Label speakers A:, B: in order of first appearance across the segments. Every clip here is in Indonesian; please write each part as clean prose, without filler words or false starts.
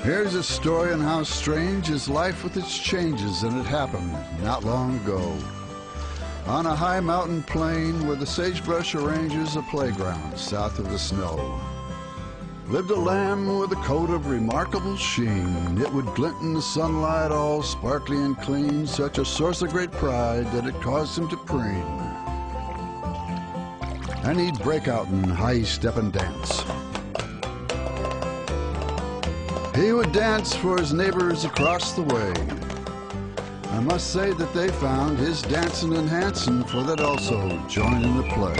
A: Here's a story on how strange is life with its changes, and it happened not long ago. On a high mountain plain where the sagebrush arranges a playground south of the snow, lived a lamb with a coat of remarkable sheen. It would glint in the sunlight, all sparkly and clean, such a source of great pride that it caused him to preen. And he'd break out in high step and dance. He would dance for his neighbors across the way. I must say that they found his dancing enhancing, for they'd also join in the play.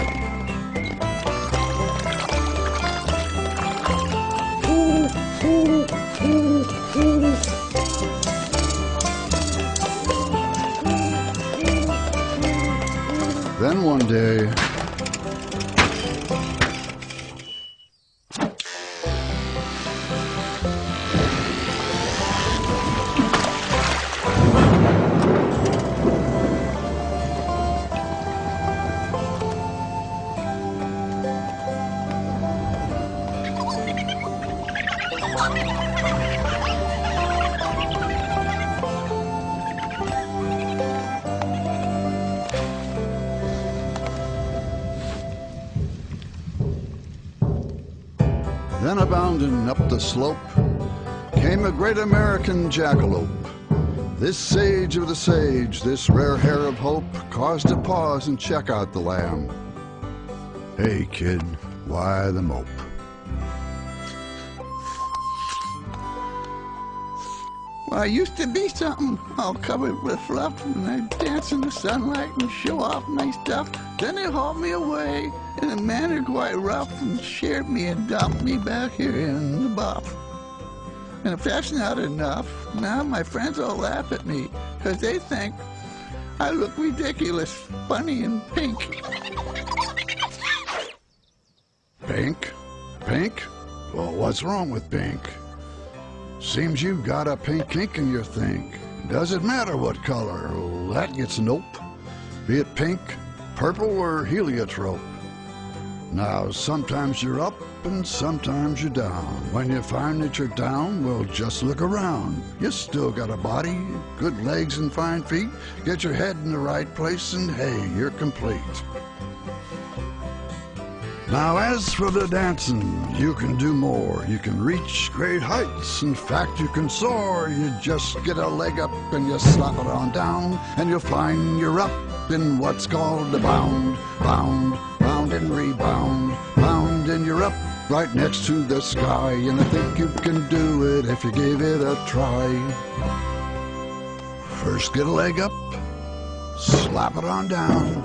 A: Then one day, bounding up the slope came a great American jackalope. This sage of the sage, this rare hair of hope, caused to pause and check out the lamb. Hey kid, why the mope?
B: Well, I used to be something all covered with fluff, and I'd dance in the sunlight and show off my stuff. Then they hauled me away in a manner quite rough and shared me and dumped me back here in the buff. And if that's not enough, now my friends all laugh at me, 'cause they think I look ridiculous, funny and pink.
A: Pink? Pink? Well, what's wrong with pink? Seems you've got a pink ink in your think. Does it matter what color? Well, that gets nope. Be it pink, purple, or heliotrope. Now, sometimes you're up and sometimes you're down. When you find that you're down, well, just look around. You still got a body, good legs and fine feet. Get your head in the right place and hey, you're complete. Now, as for the dancing, you can do more. You can reach great heights. In fact, you can soar. You just get a leg up and you slap it on down, and you'll find you're up in what's called a bound. Bound, bound and rebound. Bound and you're up right next to the sky. And I think you can do it if you gave it a try. First get a leg up, slap it on down.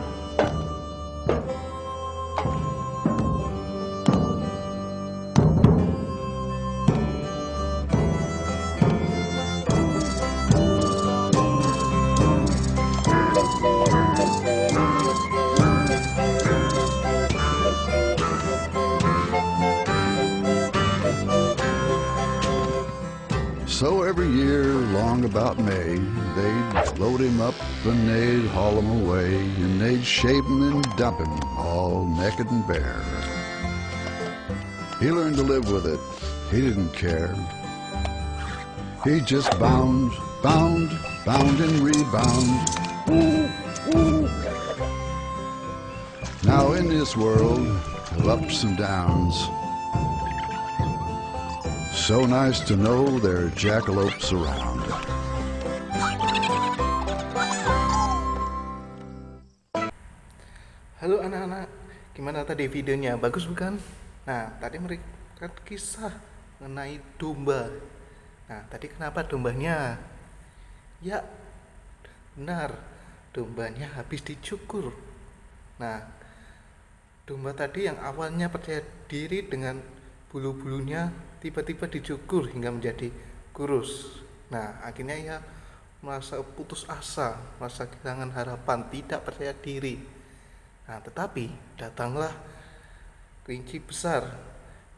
A: So every year, long about May, they'd load him up and they'd haul him away, and they'd shave him and dump him, all naked and bare. He learned to live with it. He didn't care. He just bound, bound, bound and rebound. Now in this world of ups and downs, so nice to know there are jackalopes around.
C: Halo anak-anak, gimana tadi videonya? Bagus bukan? Nah, tadi mereka kisah mengenai domba. Nah, tadi kenapa dombanya? Ya, benar, dombanya habis dicukur. Nah, domba tadi yang awalnya percaya diri dengan bulu-bulunya tiba-tiba dicukur hingga menjadi kurus. Nah, akhirnya ia merasa putus asa, merasa kehilangan harapan, tidak percaya diri. Nah, tetapi datanglah kelinci besar,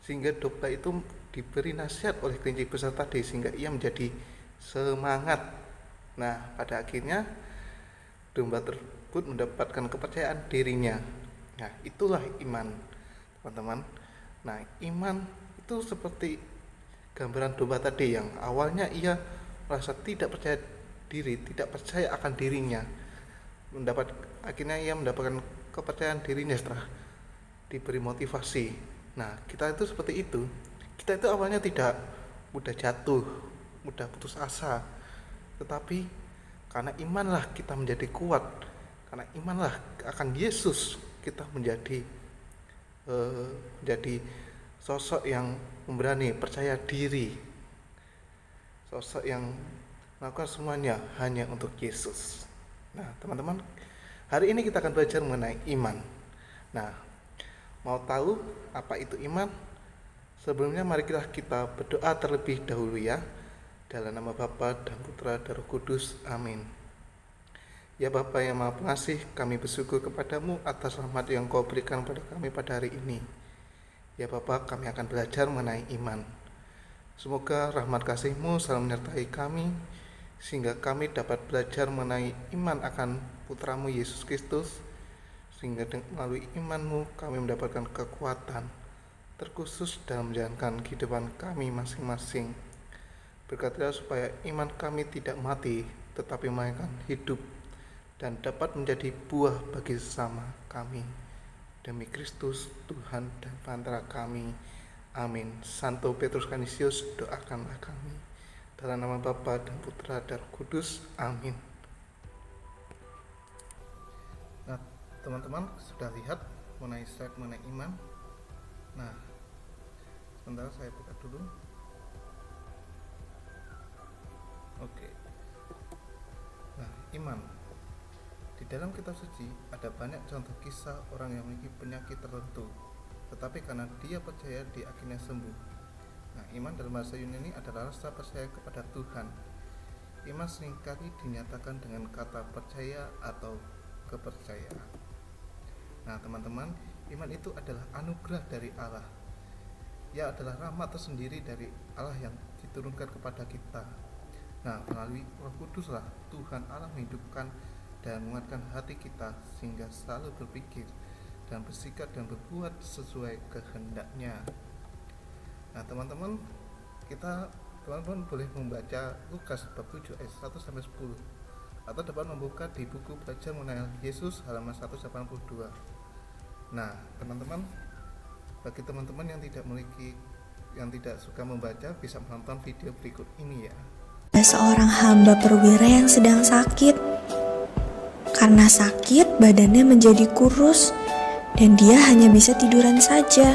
C: sehingga domba itu diberi nasihat oleh kelinci besar tadi, sehingga ia menjadi semangat. Nah, pada akhirnya domba tersebut mendapatkan kepercayaan dirinya. Nah, itulah iman, teman-teman. Nah, iman itu seperti gambaran domba tadi yang awalnya ia merasa tidak percaya diri, tidak percaya akan dirinya, akhirnya ia mendapatkan kepercayaan dirinya setelah diberi motivasi. Nah, kita itu seperti itu. Kita itu awalnya tidak mudah jatuh, mudah putus asa, tetapi karena imanlah kita menjadi kuat, karena imanlah akan Yesus kita menjadi sosok yang memberani, percaya diri, sosok yang melakukan semuanya hanya untuk Yesus. Nah, teman-teman, hari ini kita akan belajar mengenai iman. Nah, mau tahu apa itu iman? Sebelumnya mari kita berdoa terlebih dahulu ya. Dalam nama Bapa dan Putra dan Roh Kudus. Amin. Ya Bapa yang Maha Pengasih, kami bersyukur kepadamu atas rahmat yang Kau berikan pada kami pada hari ini. Ya Bapa, kami akan belajar mengenai iman. Semoga rahmat kasih-Mu selalu menyertai kami, sehingga kami dapat belajar mengenai iman akan Putramu Yesus Kristus, sehingga melalui iman-Mu kami mendapatkan kekuatan terkhusus dalam menjalankan kehidupan kami masing-masing. Berkatilah supaya iman kami tidak mati, tetapi melainkan hidup dan dapat menjadi buah bagi sesama kami. Demi Kristus, Tuhan dan Pantrah kami. Amin. Santo Petrus Canisius, doakanlah kami. Dalam nama Bapa dan Putra dan Roh Kudus. Amin. Nah, teman-teman sudah lihat mengenai slide mengenai iman. Nah, sebentar saya buka dulu. Oke. Nah, iman. Di dalam kitab suci ada banyak contoh kisah orang yang memiliki penyakit tertentu, tetapi karena dia percaya dia akhirnya sembuh. Nah, iman dalam bahasa Yunani adalah rasa percaya kepada Tuhan. Iman seringkali dinyatakan dengan kata percaya atau kepercayaan. Nah, teman-teman, iman itu adalah anugerah dari Allah. Ia adalah rahmat tersendiri dari Allah yang diturunkan kepada kita. Nah, melalui Roh Kuduslah Tuhan Allah menghidupkan dan menguatkan hati kita sehingga selalu berpikir dan bersikap dan berbuat sesuai kehendaknya. Nah, teman-teman boleh membaca Lukas bab 7 ayat 1 sampai 10 atau dapat membuka di buku belajar mengenai Yesus halaman 182. Nah, teman-teman, bagi teman-teman yang tidak suka membaca bisa menonton video berikut ini ya.
D: Ada seorang hamba perwira yang sedang sakit. Karena sakit, badannya menjadi kurus dan dia hanya bisa tiduran saja.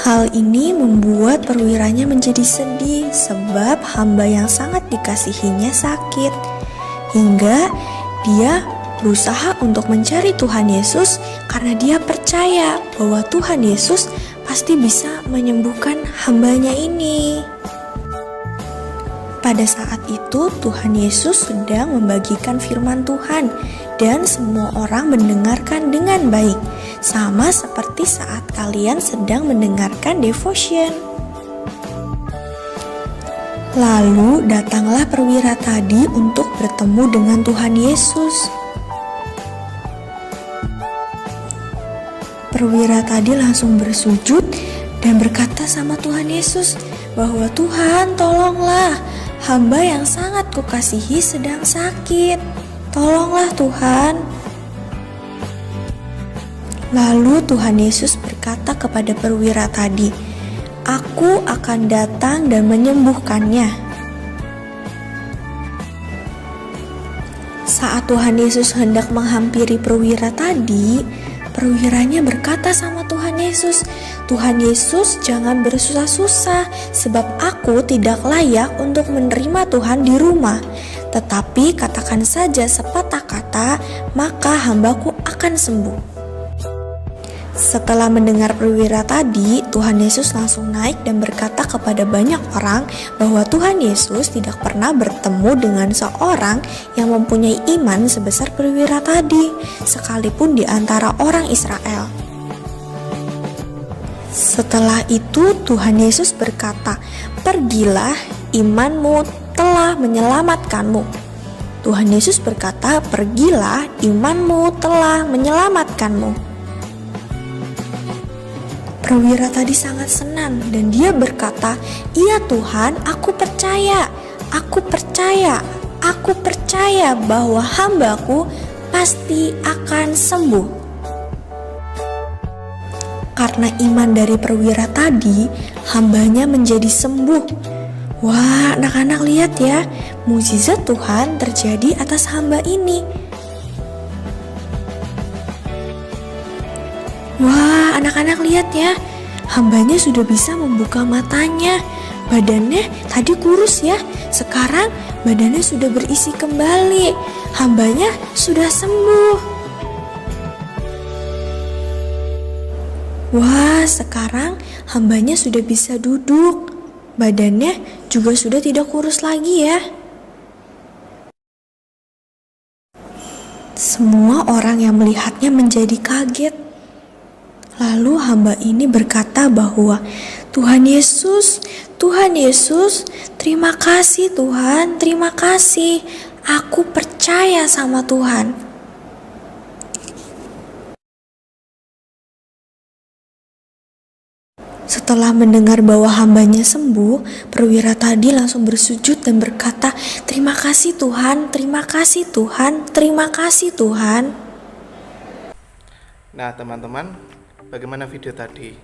D: Hal ini membuat perwiranya menjadi sedih sebab hamba yang sangat dikasihinya sakit. Hingga dia berusaha untuk mencari Tuhan Yesus karena dia percaya bahwa Tuhan Yesus pasti bisa menyembuhkan hambanya ini. Pada saat itu Tuhan Yesus sedang membagikan firman Tuhan dan semua orang mendengarkan dengan baik, sama seperti saat kalian sedang mendengarkan devotion. Lalu datanglah perwira tadi untuk bertemu dengan Tuhan Yesus. Perwira tadi langsung bersujud dan berkata sama Tuhan Yesus bahwa Tuhan, tolonglah, hamba yang sangat kukasihi sedang sakit. Tolonglah Tuhan. Lalu Tuhan Yesus berkata kepada perwira tadi, Aku akan datang dan menyembuhkannya. Saat Tuhan Yesus hendak menghampiri perwira tadi, perwiranya berkata sama Tuhan Yesus, Tuhan Yesus, jangan bersusah-susah, sebab aku tidak layak untuk menerima Tuhan di rumah. Tetapi katakan saja sepatah kata, maka hambaku akan sembuh. Setelah mendengar perwira tadi, Tuhan Yesus langsung naik dan berkata kepada banyak orang bahwa Tuhan Yesus tidak pernah bertemu dengan seorang yang mempunyai iman sebesar perwira tadi, sekalipun di antara orang Israel. Setelah itu Tuhan Yesus berkata, Pergilah, imanmu telah menyelamatkanmu. Tuhan Yesus berkata, Pergilah, imanmu telah menyelamatkanmu. Perwira tadi sangat senang dan dia berkata, "Iya Tuhan, aku percaya bahwa hambaku pasti akan sembuh." Karena iman dari perwira tadi, hambanya menjadi sembuh. Wah, anak-anak lihat ya, mukjizat Tuhan terjadi atas hamba ini. Wah, anak-anak lihat ya, hambanya sudah bisa membuka matanya. Badannya tadi kurus ya, sekarang badannya sudah berisi kembali. Hambanya sudah sembuh. Wah, sekarang hambanya sudah bisa duduk. Badannya juga sudah tidak kurus lagi ya. Semua orang yang melihatnya menjadi kaget. Lalu hamba ini berkata bahwa, Tuhan Yesus, terima kasih Tuhan, terima kasih. Aku percaya sama Tuhan." Setelah mendengar bahwa hambanya sembuh, perwira tadi langsung bersujud dan berkata, terima kasih Tuhan, terima kasih Tuhan, terima kasih Tuhan."
C: Nah teman-teman, bagaimana video tadi?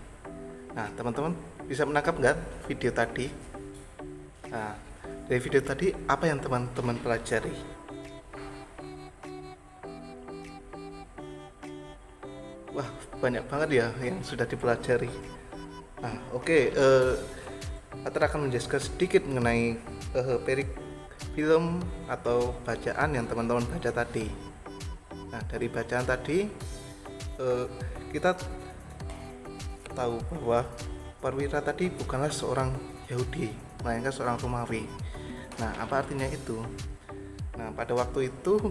C: Nah teman-teman bisa menangkap nggak video tadi? Nah dari video tadi apa yang teman-teman pelajari? Wah banyak banget ya yang sudah dipelajari. Nah oke, Atar akan menjelaskan sedikit mengenai film atau bacaan yang teman-teman baca tadi. Nah dari bacaan tadi kita tahu bahwa perwira tadi bukanlah seorang Yahudi, melainkan seorang Romawi. Nah, apa artinya itu? Nah, pada waktu itu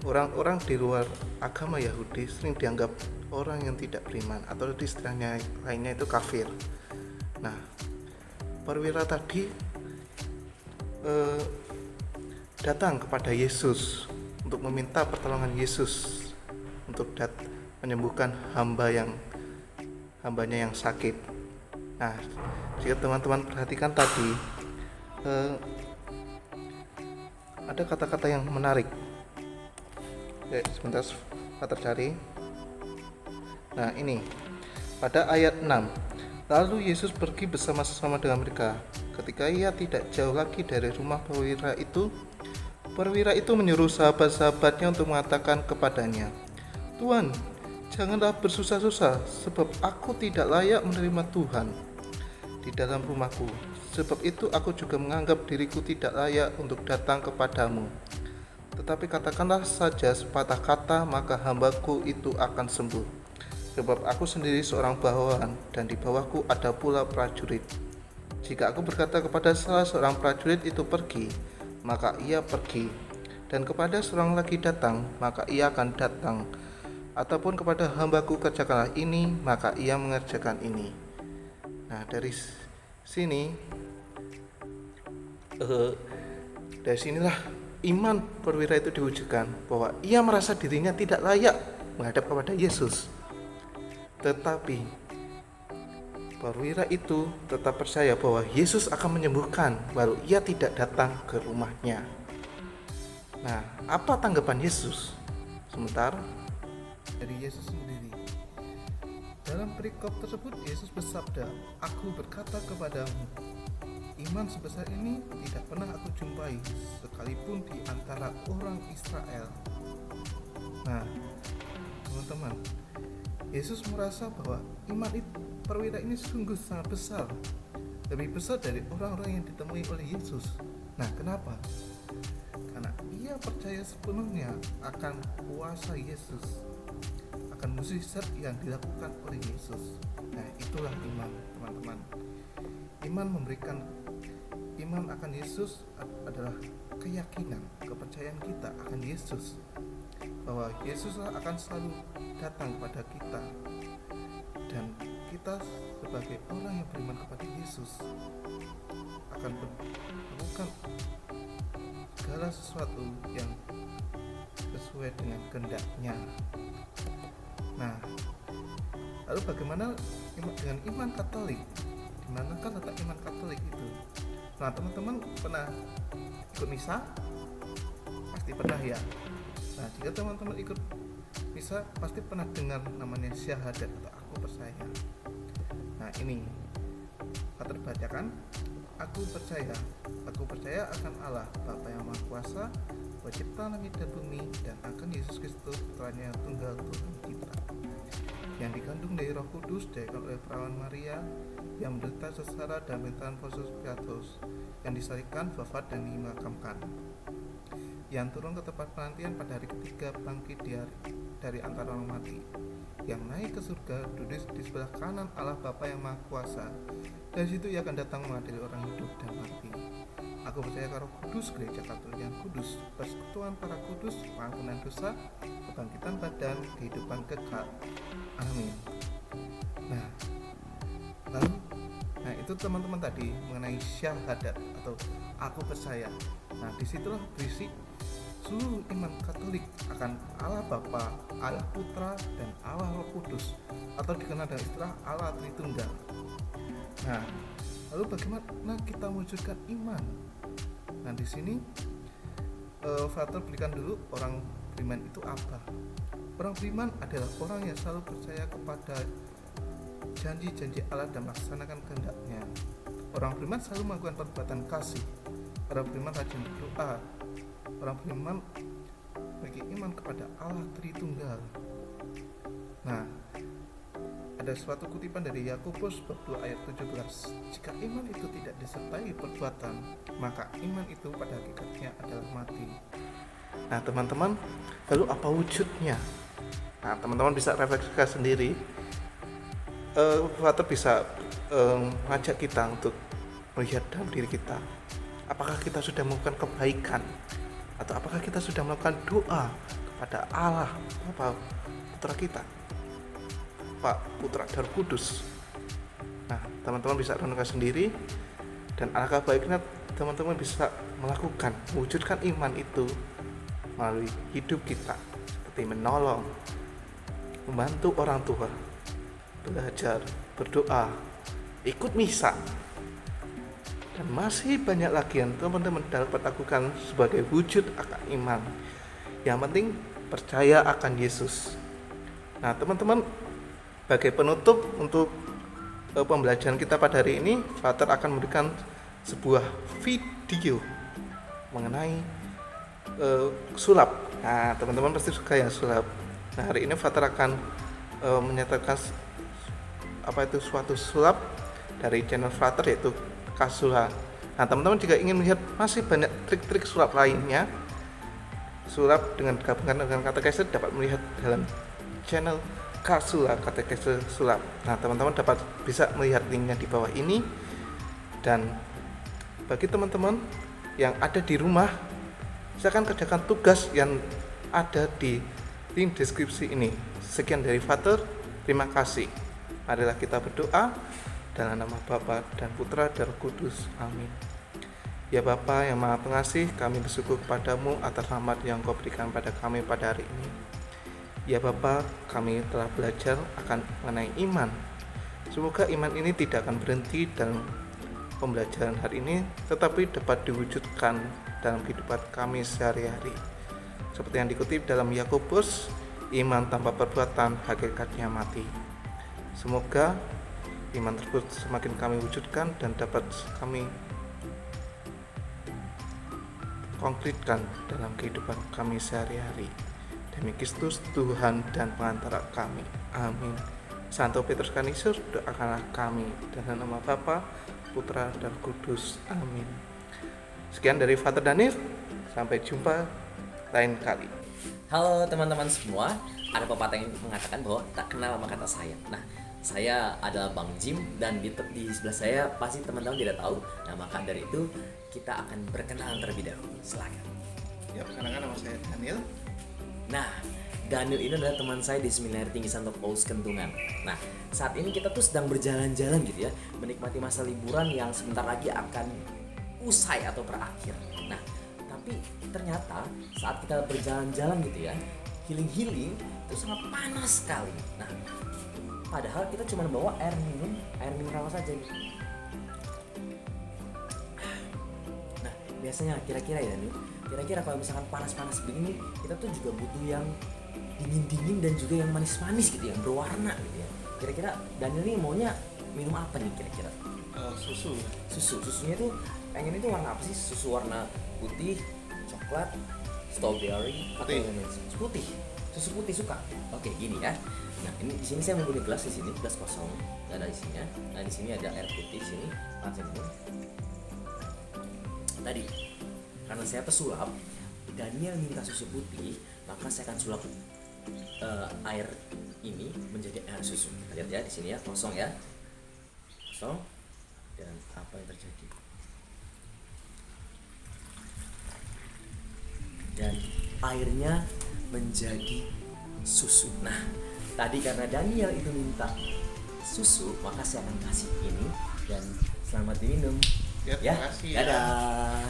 C: orang-orang di luar agama Yahudi sering dianggap orang yang tidak beriman, atau di istilahnya lainnya itu kafir. Nah, perwira tadi datang kepada Yesus untuk meminta pertolongan Yesus untuk menyembuhkan hambanya yang sakit. Nah, jika teman-teman perhatikan tadi, ada kata-kata yang menarik. Sebentar, saya tercari. Nah, ini pada ayat 6. Lalu Yesus pergi bersama-sama dengan mereka. Ketika ia tidak jauh lagi dari rumah perwira itu menyuruh sahabat-sahabatnya untuk mengatakan kepadanya, "Tuhan, janganlah bersusah-susah, sebab aku tidak layak menerima Tuhan di dalam rumahku. Sebab itu aku juga menganggap diriku tidak layak untuk datang kepadamu. Tetapi katakanlah saja sepatah kata, maka hambaku itu akan sembuh. Sebab aku sendiri seorang bawahan, dan di bawahku ada pula prajurit. Jika aku berkata kepada salah seorang prajurit itu pergi, maka ia pergi. Dan kepada seorang lagi datang, maka ia akan datang. Ataupun kepada hambaku kerjakanlah ini, maka ia mengerjakan ini." Nah dari sinilah iman perwira itu diwujudkan, bahwa ia merasa dirinya tidak layak menghadap kepada Yesus. Tetapi perwira itu tetap percaya bahwa Yesus akan menyembuhkan, baru ia tidak datang ke rumahnya. Nah, apa tanggapan Yesus? Sebentar, dari Yesus sendiri. Dalam perikop tersebut Yesus bersabda, "Aku berkata kepadamu, iman sebesar ini tidak pernah aku jumpai sekalipun di antara orang Israel." Nah, teman-teman, Yesus merasa bahwa iman perwira ini sungguh sangat besar, lebih besar dari orang-orang yang ditemui oleh Yesus. Nah, kenapa? Karena ia percaya sepenuhnya akan kuasa Yesus, akan mukjizat yang dilakukan oleh Yesus. Nah, itulah iman, teman-teman. Iman akan Yesus adalah keyakinan, kepercayaan kita akan Yesus, bahwa Yesus akan selalu datang kepada kita, dan kita sebagai orang yang beriman kepada Yesus akan melakukan segala sesuatu yang sesuai dengan kehendak-Nya. Nah, Lalu bagaimana dengan iman Katolik? Di mana kan letak iman Katolik itu? Nah, teman-teman pernah ikut misa? Pasti pernah ya. Nah, jika teman-teman ikut misa pasti pernah dengar namanya syahadat atau aku percaya. Nah, ini Pater bacakan, aku percaya akan Allah Bapa yang Maha Kuasa, pencipta langit dan bumi, dan akan Yesus Kristus putranya yang tunggal Tuhan kita, yang dikandung dari Roh Kudus, dilahirkan oleh perawan Maria, yang menderita sengsara dan pemerintahan Pontius Pilatus, yang disalibkan, wafat dan dimakamkan, yang turun ke tempat penantian pada hari ketiga, bangkit dari antara orang mati, yang naik ke surga, duduk di sebelah kanan Allah Bapa yang Maha Kuasa. Dari situ ia akan datang mengadili orang hidup dan mati. Aku percaya Roh Kudus, gereja Katolik yang kudus, persekutuan para kudus, pengampunan dosa, kebangkitan badan, kehidupan kekal. Amin. Nah, itu teman-teman tadi mengenai syahadat atau aku percaya. Nah, disitulah berisi seluruh iman Katolik akan Allah Bapa, Allah Putra, dan Allah Roh Kudus, atau dikenal dengan istilah Allah Tritunggal. Nah, lalu bagaimana kita mewujudkan iman? Nah, di sini Frater berikan dulu orang beriman itu apa. Orang beriman adalah orang yang selalu percaya kepada janji-janji Allah dan melaksanakan kehendak-Nya. Orang beriman selalu melakukan perbuatan kasih. Orang beriman rajin berdoa. Orang beriman memiliki iman kepada Allah Tritunggal. Nah, ada suatu kutipan dari Yakobus bab 2 ayat 17. Jika iman itu tidak disertai perbuatan, maka iman itu pada hakikatnya adalah mati. Nah, teman-teman, lalu apa wujudnya? Nah, teman-teman bisa refleksikan sendiri. Frater bisa mengajak kita untuk melihat dalam diri kita. Apakah kita sudah melakukan kebaikan? Atau apakah kita sudah melakukan doa kepada Allah, Bapa Putra kita, Pak Putra dan Kudus? Nah, teman-teman bisa renungkan sendiri, dan alangkah baiknya teman-teman bisa melakukan, mewujudkan iman itu melalui hidup kita, seperti menolong, membantu orang tua, belajar, berdoa, ikut misa, dan masih banyak lagi yang teman-teman dapat lakukan sebagai wujud akan iman. Yang penting percaya akan Yesus. Nah, teman-teman, sebagai penutup untuk pembelajaran kita pada hari ini, Frater akan memberikan sebuah video mengenai sulap. Nah, teman-teman pasti suka yang sulap. Nah, hari ini Frater akan menyatakan suatu sulap dari channel Frater, yaitu Kasula. Nah, teman-teman jika ingin melihat masih banyak trik-trik sulap lainnya, sulap dengan gabungan dengan katekese, dapat melihat dalam channel Kasula, katekese sulap. Nah, teman-teman bisa melihat linknya di bawah ini. Dan bagi teman-teman yang ada di rumah, silakan kerjakan tugas yang ada di link deskripsi ini. Sekian dari Frater, terima kasih. Marilah kita berdoa dalam nama Bapa dan Putra dan Roh Kudus. Amin. Ya Bapa yang Maha Pengasih, kami bersyukur kepadamu atas rahmat yang Kau berikan pada kami pada hari ini. Ya Bapa, kami telah belajar akan mengenai iman. Semoga iman ini tidak akan berhenti dalam pembelajaran hari ini, tetapi dapat diwujudkan dalam kehidupan kami sehari-hari. Seperti yang dikutip dalam Yakobus, iman tanpa perbuatan hakikatnya mati. Semoga iman tersebut semakin kami wujudkan dan dapat kami konkretkan dalam kehidupan kami sehari-hari. Demi Kristus Tuhan dan pengantara kami. Amin. Santo Petrus Canisius, doakanlah kami. Dalam nama Bapa, Putra dan Kudus. Amin. Sekian dari Frater Daniel. Sampai jumpa lain kali.
E: Halo teman-teman semua. Ada pepatah yang mengatakan bahwa tak kenal sama kata sayang. Nah, saya adalah Bang Jim, dan di sebelah saya pasti teman-teman tidak tahu. Nah, maka dari itu kita akan berkenalan terlebih dahulu. Silakan.
C: Ya, perkenalkan nama saya Daniel.
E: Nah, Daniel ini adalah teman saya di Seminari Tinggi Santo Paulus Kentungan. Nah, saat ini kita tuh sedang berjalan-jalan gitu ya, menikmati masa liburan yang sebentar lagi akan usai atau berakhir. Nah, tapi ternyata saat kita berjalan-jalan gitu ya, healing itu sangat panas sekali. Nah, Padahal kita cuma bawa air minum, air mineral saja nih. Nah, biasanya kira-kira ya nih, kira-kira kalau misalkan panas-panas begini, kita tuh juga butuh yang dingin-dingin dan juga yang manis-manis gitu, yang berwarna gitu ya. Kira-kira Daniel nih maunya minum apa nih kira-kira?
C: Susu.
E: Susunya tuh pengen itu warna apa sih? Susu warna putih, coklat, strawberry,
C: Putih.
E: atau yang lain? Putih. Susu putih suka. Oke, gini ya. Nah, ini di sini saya mempunyai gelas di sini, gelas kosong, nggak ada isinya. Nah, di sini ada air putih, sini langsung minum. Tadi karena saya pesulap, Daniel minta susu putih, maka saya akan sulap air ini menjadi air susu. Kita lihat ya di sini ya, kosong ya, kosong. Dan apa yang terjadi? Dan airnya menjadi susu. Nah, tadi karena Daniel itu minta susu, maka saya akan kasih ini dan selamat diminum.
C: Ya, terima kasih ya.
E: Dadah.